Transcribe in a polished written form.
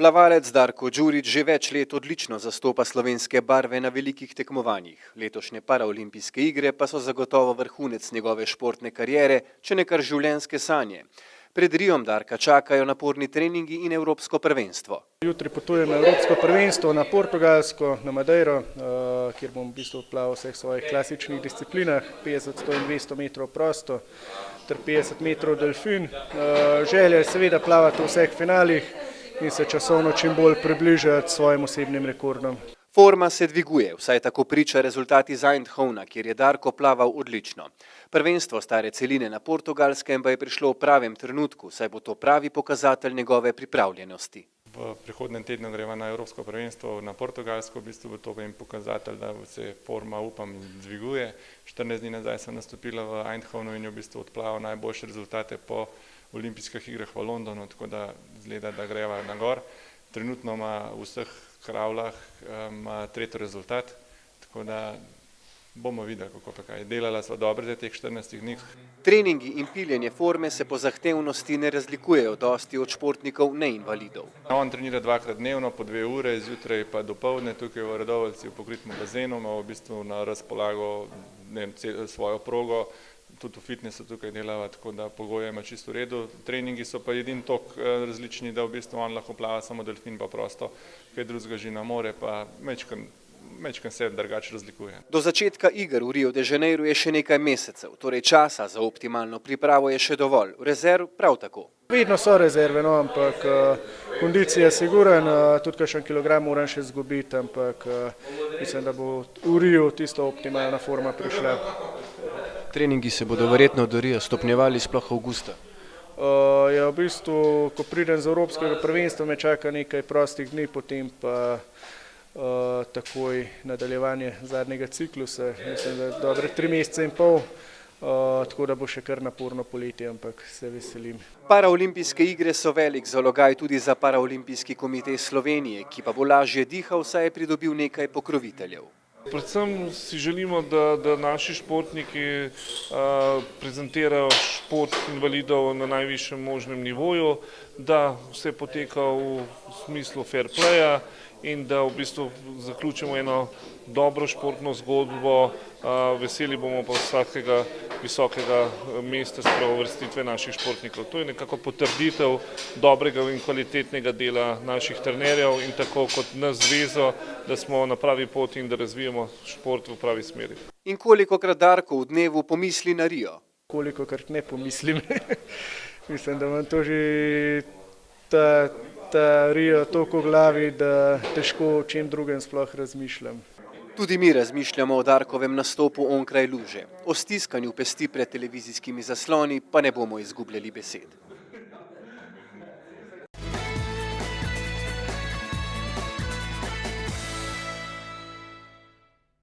Plavalec Darko Đurić že več let odlično zastopa slovenske barve na velikih tekmovanjih. Letošnje paraolimpijske igre pa so zagotovo vrhunec njegove športne kariere, če ne kar življenjske sanje. Pred Riom Darka čakajo naporni treningi in evropsko prvenstvo. Jutri potujem na evropsko prvenstvo na Portugalsko, na Madeiro, kjer bom v bistvu plaval v vseh svojih klasičnih disciplinah, 50, 100 in 200 metrov prosto ter 50 metrov delfin. Želja je seveda plavati v vseh finalih in se časovno čim bolj približati svojim osebnim rekordom. Forma se dviguje, vsaj tako priča rezultat iz Eindhovna, kjer je Darko plaval odlično. Prvenstvo stare celine na Portugalskem pa je prišlo v pravem trenutku, saj bo to pravi pokazatelj njegove pripravljenosti. V prihodnem tednu greva na evropsko prvenstvo na Portugalsko, v bistvu bo to pokazatelj, da se forma, upam, dviguje. 14 dni nazaj sem nastopila v Eindhovnu in je v bistvu odplaval najboljše rezultate po olimpijskih igrah v Londonu, tako da izgleda, da greva na gor. Trenutno ima v vseh kravlah tretji rezultat, tako da bomo videli, kako pa kaj. Delala sva dobro za teh 14 dni. Treningi in piljenje forme se po zahtevnosti ne razlikujejo dosti od športnikov neinvalidov. On trenira dvakrat dnevno, po 2 ure, zjutraj pa dopoldne, tukaj v Radovljici v pokritem bazenu, ima v bistvu na razpolago svojo progo, tudi v fitnessu tukaj delava, tako da pogoje ima čisto v redu. Treningi so pa edini toliko različni, da v bistvu on lahko plava samo delfin pa prosto, kaj drugega že na more, pa mečkan se drugače razlikuje. Do začetka iger v Rio de Janeiro je še nekaj mesecev, torej časa za optimalno pripravo je še dovolj, rezerv prav tako. Vedno so rezerve, no, ampak kondicija je siguren, tudi kakšen kilogram moram še izgubiti, ampak mislim, da bo v Rio tisto optimalna forma prišla. Treningi se bodo verjetno do Ria stopnjevali sploh avgusta. Ja, v bistvu, ko pridem z evropskega prvenstva, me čaka nekaj prostih dni, potem pa takoj nadaljevanje zadnjega ciklusa, mislim, da dobre 3 mesece in pol, tako da bo še kar naporno poletje, ampak se veselim. Paraolimpijske igre so velik zalogaj tudi za Paraolimpijski komitej Slovenije, ki pa bo lažje dihal, saj je pridobil nekaj pokroviteljev. Predvsem si želimo, da naši športniki prezentirajo šport invalidov na najvišjem možnem nivoju, da vse poteka v smislu fair playa in da v bistvu zaključimo eno dobro športno zgodbo. Veseli bomo pa vsakega visokega mesta uvrstitve naših športnikov. To je nekako potrditev dobrega in kvalitetnega dela naših trenerjev in tako kot nas zvezo, da smo na pravi poti in da razvijamo šport v pravi smeri. In kolikokrat Darko v dnevu pomisli na Rio? Kolikokrat ne pomislim. Mislim, da imam to že ta Rio toliko v glavi, da težko o čem drugem sploh razmišljam. Tudi mi razmišljamo o Darkovem nastopu onkraj luže. O stiskanju pesti pred televizijskimi zasloni pa ne bomo izgubljali besed.